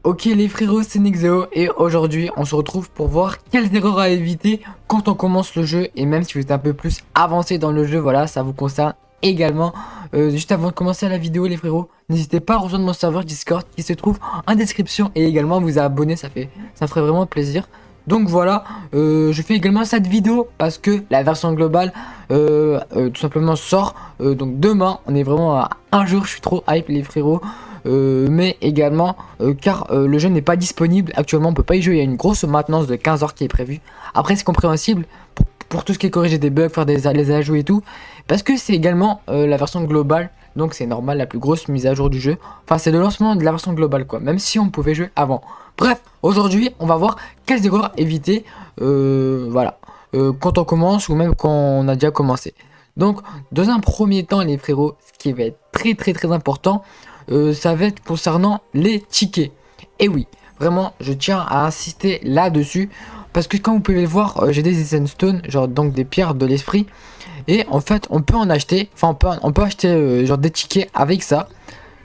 Ok les frérots, c'est Nexeo et aujourd'hui on se retrouve pour voir quelles erreurs à éviter quand on commence le jeu. Et même si vous êtes un peu plus avancé dans le jeu, voilà, ça vous concerne également. Juste avant de commencer la vidéo les frérots, n'hésitez pas à rejoindre mon serveur Discord qui se trouve en description et également vous abonner, ça ferait vraiment plaisir. Donc voilà, je fais également cette vidéo parce que la version globale tout simplement sort. Donc demain, on est vraiment à un jour, je suis trop hype les frérots. Mais également car le jeu n'est pas disponible actuellement, on peut pas y jouer, il y a une grosse maintenance de 15 heures qui est prévue. Après c'est compréhensible pour tout ce qui est corriger des bugs, faire les ajouts et tout, parce que c'est également la version globale, donc c'est normal, la plus grosse mise à jour du jeu. Enfin c'est le lancement de la version globale quoi, même si on pouvait jouer avant. Bref, aujourd'hui on va voir quelles erreurs éviter, voilà, quand on commence ou même quand on a déjà commencé. Donc dans un premier temps les frérots, ce qui va être très important, ça va être concernant les tickets. Et oui, vraiment, je tiens à insister là-dessus. Parce que comme vous pouvez le voir, j'ai des Essence Stones, genre donc des pierres de l'esprit. Et en fait, on peut en acheter. Enfin, on peut acheter genre des tickets avec ça.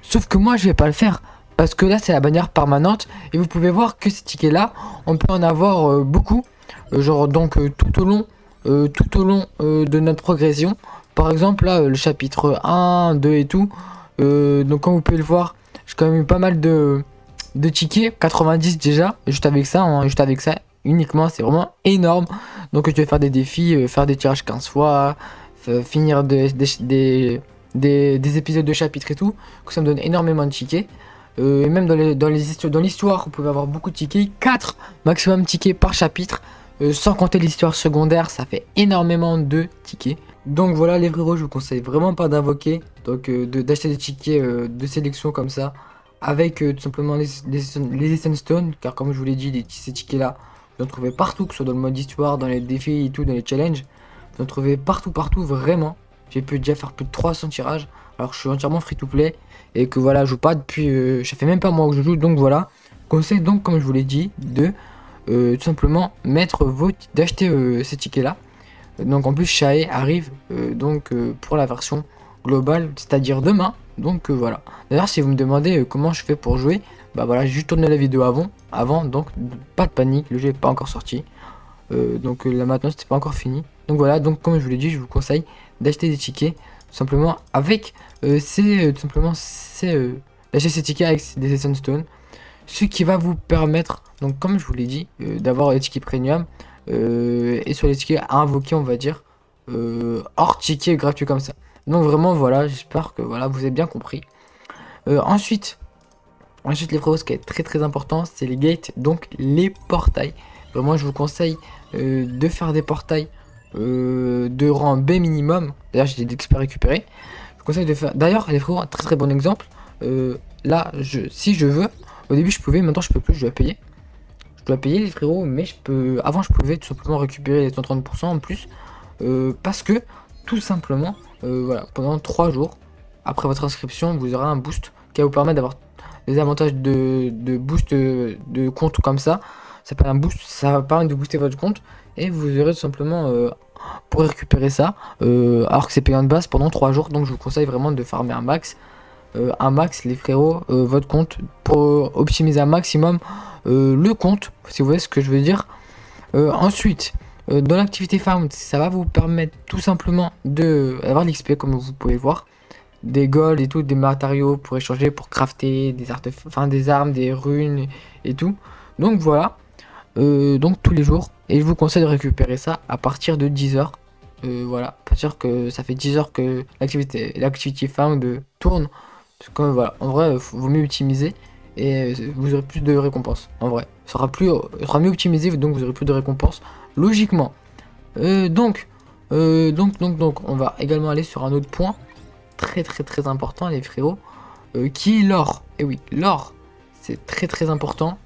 Sauf que moi, je vais pas le faire. Parce que là, c'est la bannière permanente. Et vous pouvez voir que ces tickets-là, on peut en avoir beaucoup. Genre donc tout au long de notre progression. Par exemple, là, le chapitre 1, 2 et tout. Donc comme vous pouvez le voir, j'ai quand même eu pas mal de tickets, 90 déjà, juste avec ça, hein, juste avec ça uniquement, c'est vraiment énorme. Donc tu vas faire des défis, faire des tirages 15 fois, finir des épisodes de chapitres et tout, que ça me donne énormément de tickets. Et même dans l'histoire, vous pouvez avoir beaucoup de tickets, 4 maximum tickets par chapitre, sans compter l'histoire secondaire, ça fait énormément de tickets. Donc voilà les frérots, je vous conseille vraiment pas d'invoquer, donc d'acheter des tickets de sélection comme ça, avec tout simplement les Essence Stones, car comme je vous l'ai dit, ces tickets là, vous en trouvez partout, que ce soit dans le mode histoire, dans les défis et tout, dans les challenges, vous en trouvez partout vraiment. J'ai pu déjà faire plus de 300 tirages, alors que je suis entièrement free to play, et que voilà, je joue pas depuis, ça fait même pas un mois que je joue, donc voilà. Conseil donc, comme je vous l'ai dit, de tout simplement d'acheter ces tickets là. Donc en plus Shae arrive pour la version globale, c'est-à-dire demain. Donc voilà. D'ailleurs si vous me demandez comment je fais pour jouer, bah voilà, j'ai juste tourné la vidéo avant, donc pas de panique, le jeu n'est pas encore sorti. Là maintenant c'était pas encore fini. Donc voilà, donc comme je vous l'ai dit, je vous conseille d'acheter des tickets tout simplement avec d'acheter ces tickets avec des Essence Stones. Ce qui va vous permettre, donc comme je vous l'ai dit, d'avoir les tickets premium et sur les tickets à invoquer, on va dire, hors ticket gratuit comme ça. Donc vraiment voilà, j'espère que voilà vous avez bien compris. Ensuite les frérots, ce qui est très important, c'est les gates, donc les portails. Vraiment je vous conseille de faire des portails de rang B minimum. D'ailleurs j'ai des experts récupérés. Je vous conseille de faire. D'ailleurs les frérots, un très bon exemple. Là si je veux, au début je pouvais, maintenant je peux plus, je dois payer. Je dois payer les frérots, mais avant je pouvais tout simplement récupérer les 130% en plus. Parce que tout simplement, voilà, pendant 3 jours, après votre inscription, vous aurez un boost qui va vous permettre d'avoir des avantages de boost de compte comme ça. Ça peut un boost, ça va permettre de booster votre compte. Et vous aurez tout simplement pour récupérer ça, alors que c'est payant de base pendant 3 jours. Donc je vous conseille vraiment de farmer un max les frérots, votre compte, pour optimiser un maximum le compte, si vous voyez ce que je veux dire. Ensuite, dans l'activité farm, ça va vous permettre tout simplement d'avoir l'XP comme vous pouvez voir, des gold et tout, des matériaux pour échanger, pour crafter des artefacts, enfin des armes, des runes et tout. Donc voilà, donc tous les jours, et je vous conseille de récupérer ça à partir de 10 h. Voilà, pas sûr que ça fait 10 heures que l'activité farm tourne. Parce que voilà, en vrai, vaut mieux optimiser et vous aurez plus de récompenses. En vrai, ça sera mieux optimisé, donc vous aurez plus de récompenses logiquement. Donc, on va également aller sur un autre point très important, les frérots, qui est l'or. Et oui, l'or, c'est très important.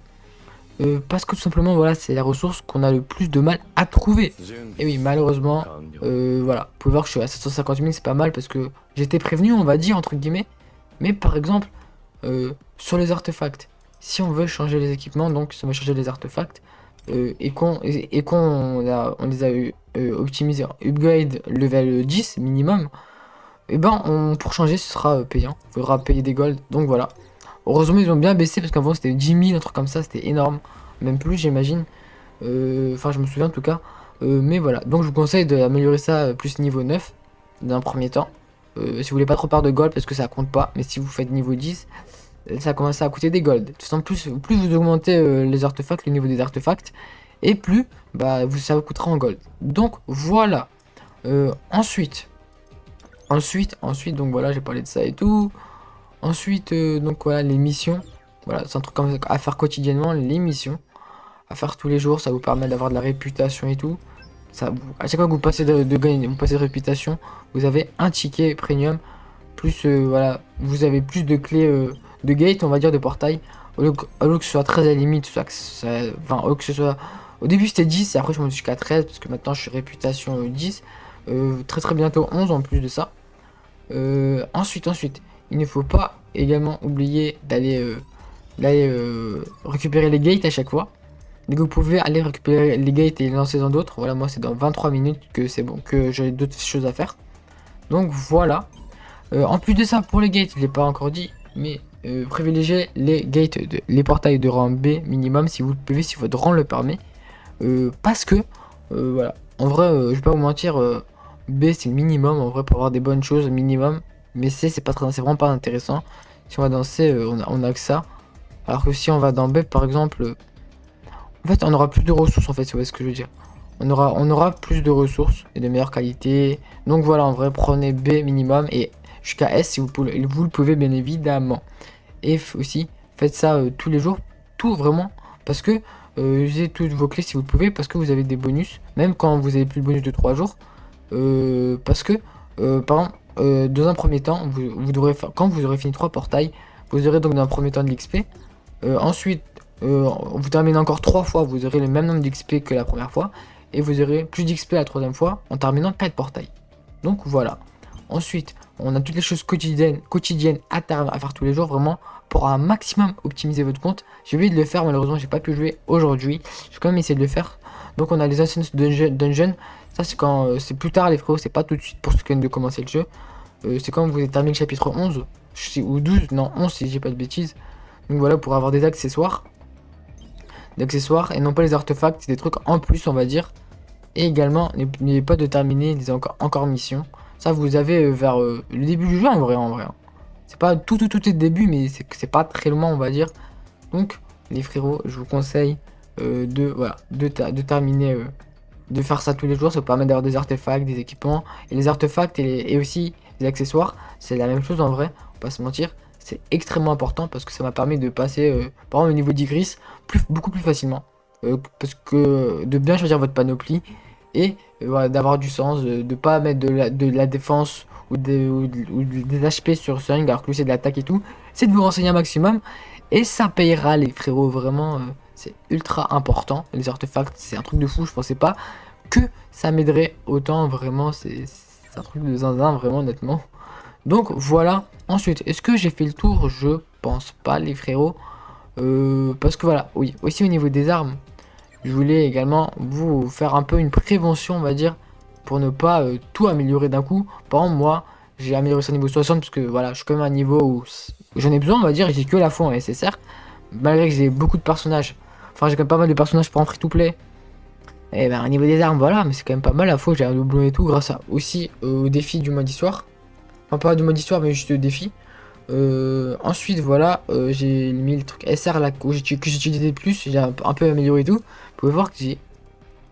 Parce que tout simplement, voilà, c'est la ressource qu'on a le plus de mal à trouver. Et oui, malheureusement, voilà, vous pouvez voir que je suis à 750 000, c'est pas mal parce que j'étais prévenu, on va dire, entre guillemets. Mais par exemple, sur les artefacts, si on veut changer les équipements, donc si on veut changer les artefacts, et qu'on on les a optimisés, upgrade level 10 minimum, et ben pour changer ce sera payant, il faudra payer des gold, donc voilà. Heureusement ils ont bien baissé parce qu'avant c'était 10 000, un truc comme ça, c'était énorme. Même plus j'imagine. Enfin je me souviens en tout cas. Mais voilà, donc je vous conseille d'améliorer ça plus niveau 9 d'un premier temps. Si vous voulez pas trop perdre de gold parce que ça compte pas. Mais si vous faites niveau 10, ça commence à coûter des gold. De toute façon plus vous augmentez les artefacts, le niveau des artefacts. Et plus bah, ça vous coûtera en gold. Donc voilà. Ensuite, donc voilà, j'ai parlé de ça et tout. Ensuite, donc voilà, les missions. Voilà, c'est un truc à faire quotidiennement, les missions. À faire tous les jours, ça vous permet d'avoir de la réputation et tout. À chaque fois que vous passez de gain, vous passez de réputation, vous avez un ticket premium. Plus, voilà, vous avez plus de clés de gate, on va dire, de portail. Au lieu que ce soit 13 à la limite, enfin, au lieu que ce soit... Au début c'était 10 et après je monte jusqu'à 13 parce que maintenant je suis réputation 10. Très bientôt 11 en plus de ça. Ensuite, il ne faut pas également oublier d'aller récupérer les gates à chaque fois. Dès que vous pouvez aller récupérer les gates et les lancer dans d'autres. Voilà, moi c'est dans 23 minutes que c'est bon, que j'ai d'autres choses à faire. Donc voilà. En plus de ça, pour les gates, je l'ai pas encore dit, mais privilégiez les gates, les portails de rang B minimum si vous le pouvez, si votre rang le permet. Parce que, voilà, en vrai, je vais pas vous mentir, B c'est le minimum, en vrai, pour avoir des bonnes choses, minimum. Mais C, c'est vraiment pas intéressant. Si on va dans C, on a que ça. Alors que si on va dans B, par exemple, en fait, on aura plus de ressources, en fait, si vous voyez ce que je veux dire. On aura plus de ressources et de meilleure qualité. Donc voilà, en vrai, prenez B minimum et jusqu'à S si vous le pouvez, bien évidemment. Et aussi, faites ça tous les jours, tout vraiment, parce que usez toutes vos clés si vous le pouvez, parce que vous avez des bonus, même quand vous avez plus de bonus de 3 jours. Parce que, par exemple, dans un premier temps, vous devrez faire, quand vous aurez fini 3 portails, vous aurez donc dans un premier temps de l'XP. Ensuite, vous terminez encore 3 fois, vous aurez le même nombre d'XP que la première fois. Et vous aurez plus d'XP la troisième fois en terminant 4 portails. Donc voilà. Ensuite, on a toutes les choses quotidiennes à faire tous les jours, vraiment, pour un maximum optimiser votre compte. J'ai oublié de le faire, malheureusement, j'ai pas pu jouer aujourd'hui. J'ai quand même essayé de le faire. Donc on a les Ancients Dungeon. Ça, c'est quand c'est plus tard, les frérots, c'est pas tout de suite pour ceux qui viennent de commencer le jeu. C'est quand vous avez terminé le chapitre 11, ou 12, non, 11 si j'ai pas de bêtises. Donc voilà, pour avoir des accessoires. Et non pas les artefacts, c'est des trucs en plus, on va dire. Et également, n'oubliez pas de terminer les encore missions. Ça, vous avez vers le début du jeu, en vrai. Hein. C'est pas tout est début, mais c'est pas très loin, on va dire. Donc, les frérots, je vous conseille de terminer, de faire ça tous les jours. Ça vous permet d'avoir des artefacts, des équipements. Et les artefacts et aussi les accessoires, c'est la même chose en vrai, on va pas se mentir. C'est extrêmement important parce que ça m'a permis de passer, par exemple, au niveau d'Igris, beaucoup plus facilement. Parce que de bien choisir votre panoplie et voilà, d'avoir du sens, de pas mettre de la défense ou des HP sur Sung alors que lui c'est de l'attaque et tout. C'est de vous renseigner un maximum et ça payera les frérots, vraiment. C'est ultra important. Les artefacts, c'est un truc de fou, je pensais pas que ça m'aiderait autant, vraiment. C'est un truc de zinzin, vraiment, honnêtement. Donc voilà. Ensuite, est-ce que j'ai fait le tour? Je pense pas, les frérots. Parce que voilà, oui, aussi au niveau des armes, je voulais également vous faire un peu une prévention, on va dire, pour ne pas tout améliorer d'un coup. Par exemple, moi, j'ai amélioré ça au niveau 60 parce que voilà, je suis quand même à un niveau où j'en ai besoin, on va dire, et j'ai que la foi en SSR. Malgré que j'ai beaucoup de personnages, enfin, j'ai quand même pas mal de personnages pour en free-to-play. Et ben, au niveau des armes, voilà, mais c'est quand même pas mal. La fois, j'ai un doublon et tout, grâce aussi au défi du mode histoire. Enfin, pas du mode histoire, mais juste au défi. Ensuite, voilà, j'ai mis le truc SR là que j'utilisais plus, j'ai un peu amélioré et tout. Vous pouvez voir que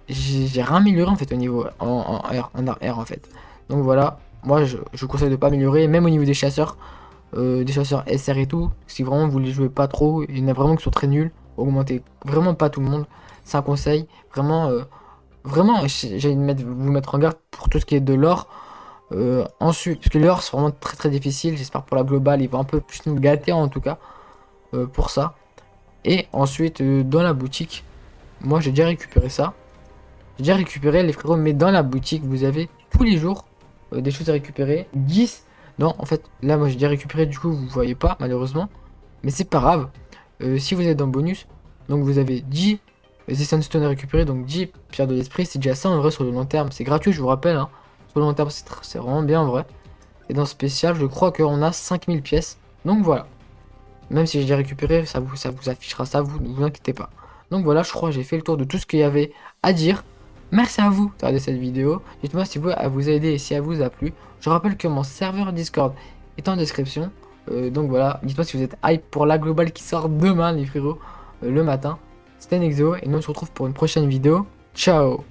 j'ai réamélioré en fait au niveau en R en fait. Donc voilà, moi je vous conseille de pas améliorer, même au niveau des chasseurs SR et tout. Si vraiment vous les jouez pas trop, il y en a vraiment qui sont très nuls. Augmentez vraiment pas tout le monde, c'est un conseil. Vraiment, vraiment, j'ai vous mettre en garde pour tout ce qui est de l'or. Ensuite, parce que l'or c'est vraiment très difficile, j'espère pour la globale, il va un peu plus nous gâter en tout cas pour ça. Et ensuite, dans la boutique, moi j'ai déjà récupéré ça. J'ai déjà récupéré les frérots, mais dans la boutique, vous avez tous les jours des choses à récupérer. 10. Non, en fait, là moi j'ai déjà récupéré, du coup vous voyez pas malheureusement. Mais c'est pas grave. Si vous êtes dans le bonus, donc vous avez 10 Stone à récupérer, donc 10 pierres de l'esprit, c'est déjà ça en vrai sur le long terme. C'est gratuit, je vous rappelle, hein. Sur le long terme, c'est vraiment bien en vrai. Et dans spécial, je crois qu'on a 5000 pièces. Donc voilà. Même si je l'ai récupéré, ça vous affichera ça, vous ne vous inquiétez pas. Donc voilà, je crois que j'ai fait le tour de tout ce qu'il y avait à dire. Merci à vous de regarder cette vidéo. Dites-moi si elle vous a aidé et si elle vous a plu. Je rappelle que mon serveur Discord est en description. Donc voilà, dites-moi si vous êtes hype pour la globale qui sort demain, les frérots, le matin. C'était Nexo et nous on se retrouve pour une prochaine vidéo. Ciao!